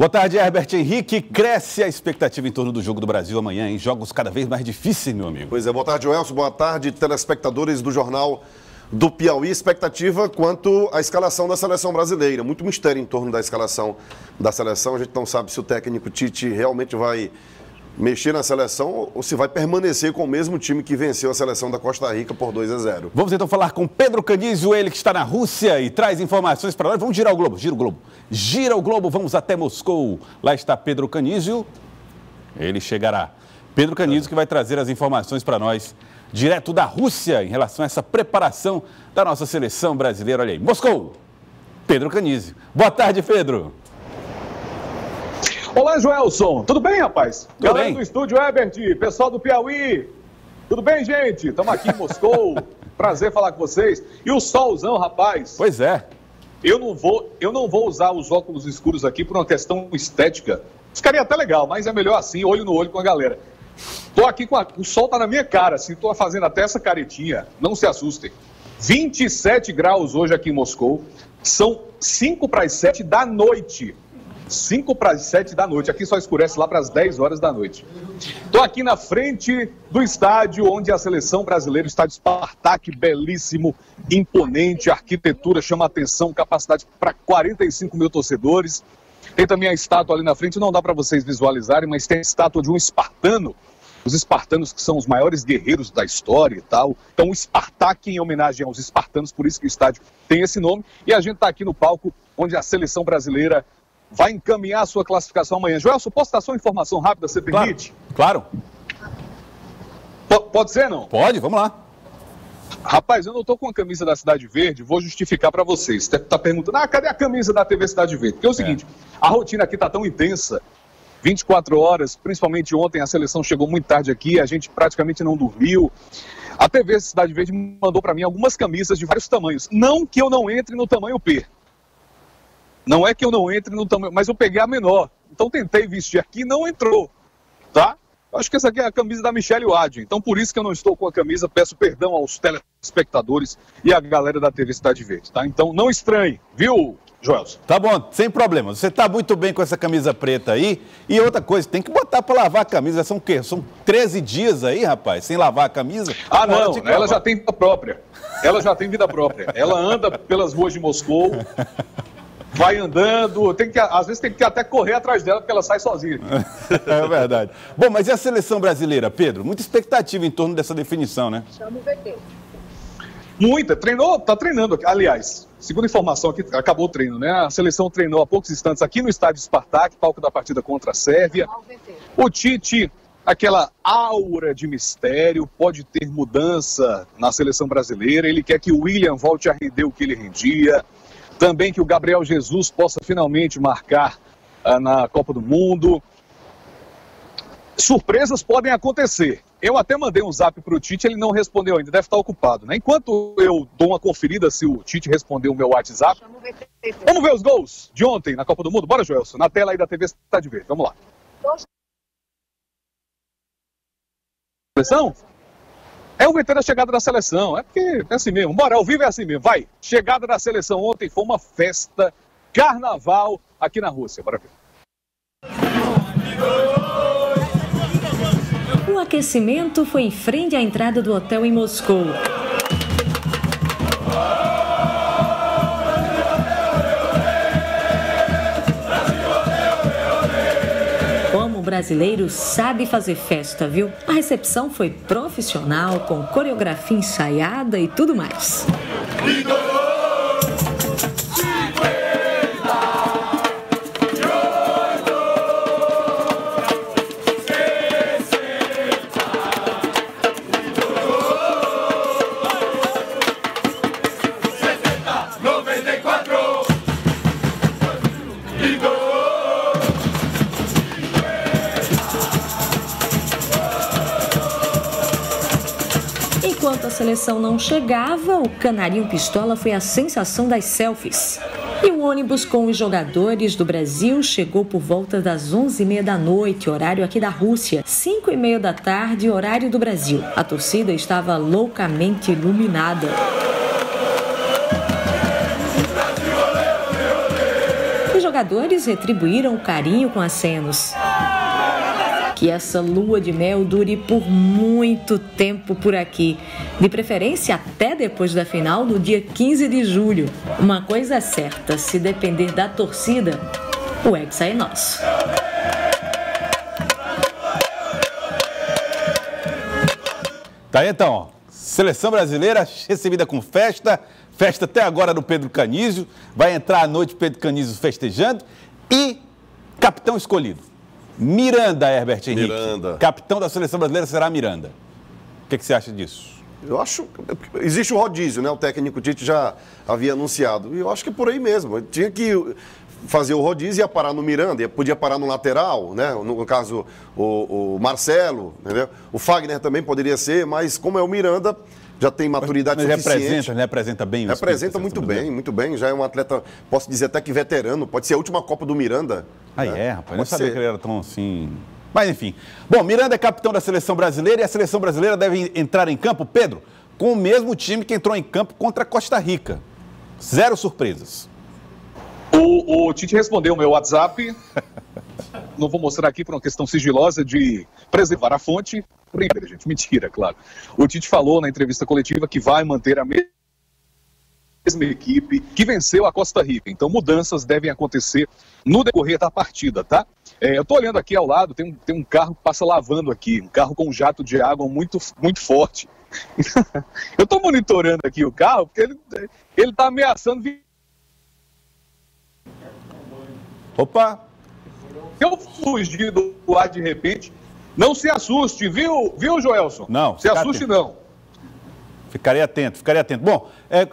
Boa tarde, Herbert Henrique. Cresce a expectativa em torno do jogo do Brasil amanhã, em jogos cada vez mais difíceis, meu amigo. Pois é, boa tarde, Joelson. Boa tarde, telespectadores do Jornal do Piauí. Expectativa quanto à escalação da seleção brasileira. Muito mistério em torno da escalação da seleção. A gente não sabe se o técnico Tite realmente vai mexer na seleção ou se vai permanecer com o mesmo time que venceu a seleção da Costa Rica por 2-0. Vamos então falar com Pedro Canizio, ele que está na Rússia e traz informações para nós. Vamos girar o globo, gira o globo. Gira o globo, vamos até Moscou. Lá está Pedro Canizio, ele chegará. Pedro Canizio que vai trazer as informações para nós, direto da Rússia, em relação a essa preparação da nossa seleção brasileira. Olha aí, Moscou, Pedro Canizio. Boa tarde, Pedro. Olá, Joelson. Tudo bem, rapaz? Tudo Galera bem. do estúdio, Herbert, pessoal do Piauí. Tudo bem, gente? Estamos aqui em Moscou. Prazer falar com vocês. E o solzão, rapaz. Pois é. Eu não vou usar os óculos escuros aqui por uma questão estética. Ficaria até legal, mas é melhor assim, olho no olho com a galera. Tô aqui o sol tá na minha cara, assim, tô fazendo até essa caretinha. Não se assustem. 27 graus hoje aqui em Moscou. São 5 para as 7 da noite. 5 para as 7 da noite. Aqui só escurece lá para as 10 horas da noite. Estou aqui na frente do estádio onde a seleção brasileira está de Spartak, belíssimo, imponente, a arquitetura chama a atenção, capacidade para 45 mil torcedores. Tem também a estátua ali na frente, não dá para vocês visualizarem, mas tem a estátua de um espartano. Os espartanos que são os maiores guerreiros da história e tal. Então o Spartak em homenagem aos espartanos, por isso que o estádio tem esse nome. E a gente está aqui no palco onde a seleção brasileira vai encaminhar a sua classificação amanhã. Joelson, posso dar só uma informação rápida, você permite? Claro. Pode ser, não? Pode, vamos lá. Rapaz, eu não estou com a camisa da Cidade Verde, vou justificar para vocês. Você está perguntando, cadê a camisa da TV Cidade Verde? Porque é o seguinte, a rotina aqui está tão intensa, 24 horas, principalmente ontem a seleção chegou muito tarde aqui, a gente praticamente não dormiu. A TV Cidade Verde mandou para mim algumas camisas de vários tamanhos. Não que eu não entre no tamanho P. Não é que eu não entre no tamanho, mas eu peguei a menor. Então tentei vestir aqui e não entrou, tá? Acho que essa aqui é a camisa da Michelle Wade. Então por isso que eu não estou com a camisa. Peço perdão aos telespectadores e à galera da TV Cidade Verde, tá? Então não estranhe, viu, Joelson? Tá bom, sem problema. Você tá muito bem com essa camisa preta aí. E outra coisa, tem que botar para lavar a camisa. São o quê? São 13 dias aí, rapaz, sem lavar a camisa? Ah, não, ela já tem vida própria. Ela já tem vida própria. Ela anda pelas ruas de Moscou. Vai andando, às vezes tem que até correr atrás dela, porque ela sai sozinha. É verdade. Bom, mas e a seleção brasileira, Pedro? Muita expectativa em torno dessa definição, né? Chama o VT. Muita, tá treinando. Aliás, segundo informação aqui, acabou o treino, né? A seleção treinou há poucos instantes aqui no estádio Spartak, palco da partida contra a Sérvia. O Tite, aquela aura de mistério, pode ter mudança na seleção brasileira. Ele quer que o William volte a render o que ele rendia. Também que o Gabriel Jesus possa finalmente marcar na Copa do Mundo. Surpresas podem acontecer. Eu até mandei um zap para o Tite, ele não respondeu ainda, deve estar ocupado, né? Enquanto eu dou uma conferida se o Tite respondeu o meu WhatsApp, vamos ver os gols de ontem na Copa do Mundo? Bora, Joelson, na tela aí da TV Cidade Verde, vamos lá. Seleção? É o VT da chegada da seleção, é porque é assim mesmo, bora, ao vivo é assim mesmo, vai. Chegada da seleção ontem foi uma festa, carnaval aqui na Rússia, bora ver. O aquecimento foi em frente à entrada do hotel em Moscou. O brasileiro sabe fazer festa, viu? A recepção foi profissional, com coreografia ensaiada e tudo mais. Enquanto a seleção não chegava, o Canarinho Pistola foi a sensação das selfies. E o ônibus com os jogadores do Brasil chegou por volta das 11h30 da noite, horário aqui da Rússia, 5h30 da tarde, horário do Brasil. A torcida estava loucamente iluminada. jogadores retribuíram o carinho com acenos. Que essa lua de mel dure por muito tempo por aqui, de preferência até depois da final, no dia 15 de julho. Uma coisa é certa, se depender da torcida, o Hexa é nosso. Tá aí então, ó. Seleção brasileira recebida com festa até agora do Pedro Canizio, vai entrar à noite Pedro Canizio festejando e capitão escolhido. Miranda, Herbert Henrique. Miranda. Capitão da seleção brasileira será Miranda. O que você acha disso? Eu acho que existe o rodízio, né? O técnico Tite já havia anunciado. E eu acho que é por aí mesmo. Ele tinha que fazer o rodízio e ia parar no Miranda, podia parar no lateral, né? No caso, o Marcelo, entendeu? O Fagner também poderia ser, mas como é o Miranda, já tem maturidade suficiente. Representa bem o Representa muito bem. Já é um atleta, posso dizer até que veterano. Pode ser a última Copa do Miranda. Ah, né? Rapaz. Não sabia que ele era tão assim... Mas, enfim. Bom, Miranda é capitão da seleção brasileira e a seleção brasileira deve entrar em campo, Pedro, com o mesmo time que entrou em campo contra a Costa Rica. 0 surpresas. O Tite respondeu o meu WhatsApp. Não vou mostrar aqui por uma questão sigilosa de preservar a fonte. Brincadeira, gente. Mentira, claro. O Tite falou na entrevista coletiva que vai manter a mesma equipe que venceu a Costa Rica. Então, mudanças devem acontecer no decorrer da partida, tá? Eu tô olhando aqui ao lado, tem um carro que passa lavando aqui, um carro com um jato de água muito forte. Eu tô monitorando aqui o carro, porque ele tá ameaçando vir. Opa! Se eu fugir do ar de repente, não se assuste, viu Joelson? Não. Se assuste não. Ficarei atento. Bom,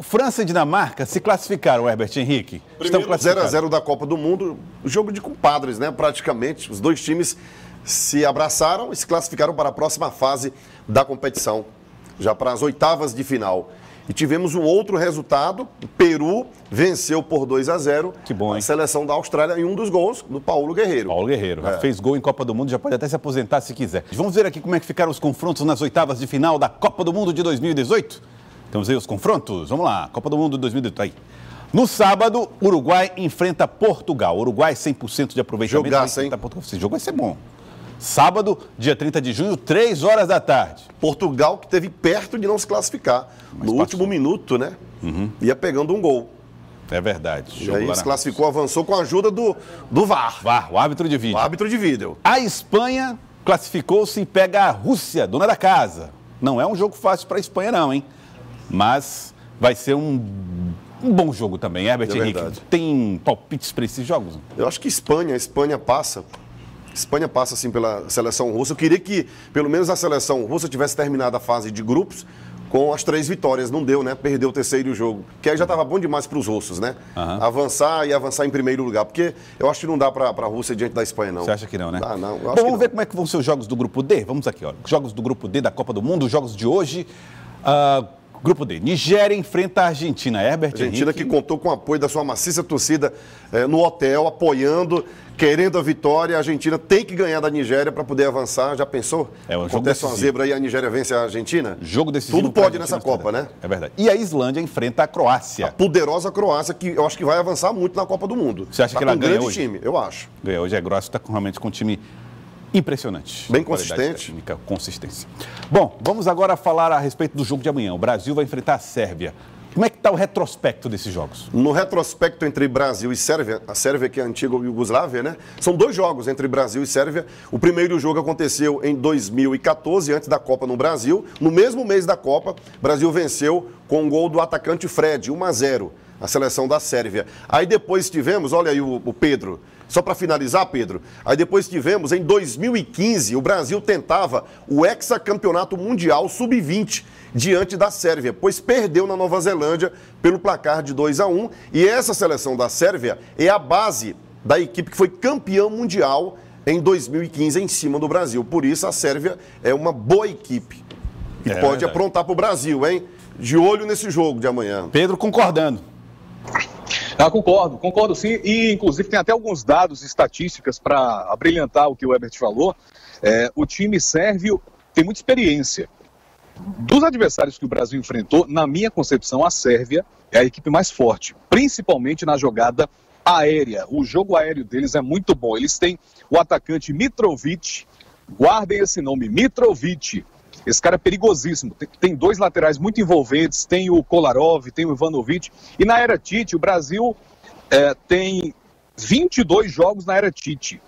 França e Dinamarca se classificaram, Herbert Henrique. Primeiro 0-0 da Copa do Mundo, jogo de compadres, né? Praticamente, os dois times se abraçaram e se classificaram para a próxima fase da competição, já para as oitavas de final. E tivemos um outro resultado, o Peru venceu por 2-0 que bom, hein? A seleção da Austrália em um dos gols do Paulo Guerreiro. Já fez gol em Copa do Mundo, já pode até se aposentar se quiser. Vamos ver aqui como é que ficaram os confrontos nas oitavas de final da Copa do Mundo de 2018? Temos aí os confrontos, vamos lá, Copa do Mundo de 2018, aí. No sábado, Uruguai enfrenta Portugal. Uruguai 100% de aproveitamento. Jogaço, hein? Esse jogo vai ser bom. Sábado, dia 30 de junho, 3 horas da tarde. Portugal que esteve perto de não se classificar. No último minuto, né? Ia pegando um gol. É verdade. E aí se classificou, avançou com a ajuda do VAR. O árbitro de vídeo. O árbitro de vídeo. A Espanha classificou-se e pega a Rússia, dona da casa. Não é um jogo fácil para a Espanha não, hein? Mas vai ser um bom jogo também, Herbert Henrique. Verdade. Tem palpites para esses jogos? Eu acho que a Espanha passa. Espanha passa, assim, pela seleção russa. Eu queria que, pelo menos, a seleção russa tivesse terminado a fase de grupos com as 3 vitórias. Não deu, né? Perdeu o terceiro jogo. Que aí já estava bom demais para os russos, né? Avançar em primeiro lugar. Porque eu acho que não dá para a Rússia diante da Espanha, não. Você acha que não, né? Não. Bom, vamos ver como é que vão ser os jogos do Grupo D? Vamos aqui, ó. Jogos do Grupo D da Copa do Mundo, jogos de hoje. Grupo D. Nigéria enfrenta a Argentina. Herbert Argentina Henrique. que contou com o apoio da sua maciça torcida no hotel, apoiando, querendo a vitória. A Argentina tem que ganhar da Nigéria para poder avançar. Já pensou? Acontece uma zebra aí, a Nigéria vence a Argentina? Jogo decisivo. Tudo pode nessa Copa, né? É verdade. E a Islândia enfrenta a Croácia. A poderosa Croácia, que eu acho que vai avançar muito na Copa do Mundo. Você acha que ela ganha hoje? Time, eu acho. Ganha hoje. A Croácia está realmente com um time impressionante. Bem consistente. Técnica, consistência. Bom, vamos agora falar a respeito do jogo de amanhã. O Brasil vai enfrentar a Sérvia. Como é que está o retrospecto desses jogos? No retrospecto entre Brasil e Sérvia, a Sérvia que é a antiga Iugoslávia, né? São 2 jogos entre Brasil e Sérvia. O primeiro jogo aconteceu em 2014, antes da Copa no Brasil. No mesmo mês da Copa, o Brasil venceu com um gol do atacante Fred, 1-0, a seleção da Sérvia. Aí depois tivemos, olha aí o Pedro, só para finalizar, Pedro, aí depois tivemos, em 2015, o Brasil tentava o hexacampeonato mundial sub-20 diante da Sérvia, pois perdeu na Nova Zelândia pelo placar de 2-1. E essa seleção da Sérvia é a base da equipe que foi campeã mundial em 2015 em cima do Brasil. Por isso a Sérvia é uma boa equipe e pode aprontar para o Brasil, hein? De olho nesse jogo de amanhã. Pedro concordando. Concordo sim, e inclusive tem até alguns dados, estatísticas para abrilhantar o que o Herbert falou. O time sérvio tem muita experiência. Dos adversários que o Brasil enfrentou, na minha concepção, a Sérvia é a equipe mais forte, principalmente na jogada aérea. O jogo aéreo deles é muito bom. Eles têm o atacante Mitrovic, guardem esse nome, Mitrovic. Esse cara é perigosíssimo. Tem dois laterais muito envolventes, tem o Kolarov, tem o Ivanovic. E na era Tite, o Brasil tem 22 jogos na era Tite.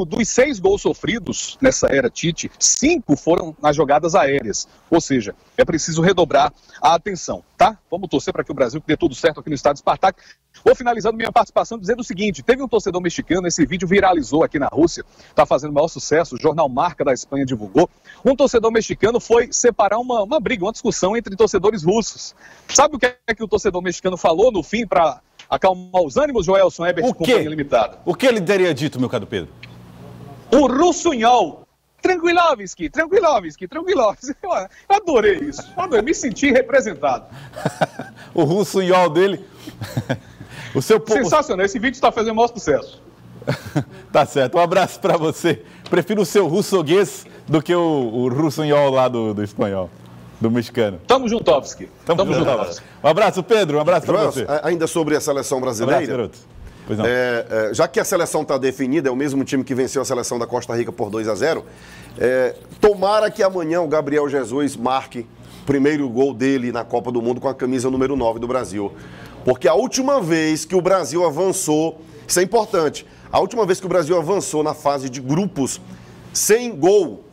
Dos 6 gols sofridos nessa era Tite, 5 foram nas jogadas aéreas. Ou seja, é preciso redobrar a atenção, tá? Vamos torcer para que o Brasil dê tudo certo aqui no estádio Spartak. Vou finalizando minha participação dizendo o seguinte: teve um torcedor mexicano, esse vídeo viralizou aqui na Rússia, está fazendo o maior sucesso, o jornal Marca da Espanha divulgou. Um torcedor mexicano foi separar uma briga, uma discussão entre torcedores russos. Sabe o que é que o torcedor mexicano falou no fim para acalmar os ânimos, Joelson Ebert, Companhia Limitada? O que ele teria dito, meu caro Pedro? O russunhol. Tranquilovski. Eu adorei isso. Me senti representado. O russunhol dele. Sensacional. Esse vídeo está fazendo o maior sucesso. Tá certo. Um abraço para você. Prefiro o seu russoguês do que o russunhol lá do espanhol. Do mexicano. Tamo juntovski. Tamo juntovski. Um abraço, Pedro. Um abraço para você. Ainda sobre a seleção brasileira. Um abraço, garoto. Pois não. Já que a seleção está definida, é o mesmo time que venceu a seleção da Costa Rica por 2-0. Tomara que amanhã o Gabriel Jesus marque o primeiro gol dele na Copa do Mundo com a camisa número 9 do Brasil. Porque a última vez que o Brasil avançou, isso é importante, a última vez que o Brasil avançou na fase de grupos sem gol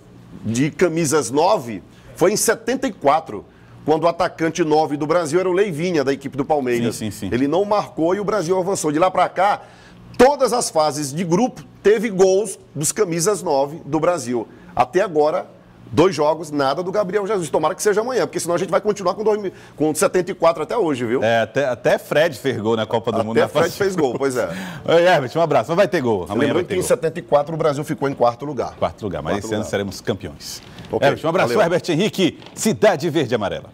de camisas 9 foi em 74, quando o atacante 9 do Brasil era o Leivinha, da equipe do Palmeiras. Sim. Ele não marcou e o Brasil avançou. De lá para cá, todas as fases de grupo teve gols dos camisas 9 do Brasil. Até agora, 2 jogos, nada do Gabriel Jesus. Tomara que seja amanhã, porque senão a gente vai continuar com 74 até hoje, viu? Até Fred fez gol na Copa do Mundo. Até Fred fez gol, pois é. Oi, Herbert, um abraço. Mas vai ter gol. Amanhã vai ter que gol. Em 74 o Brasil ficou em quarto lugar. Mas esse ano seremos campeões. Okay, Herbert, um abraço. valeu. Herbert Henrique, Cidade Verde e Amarela.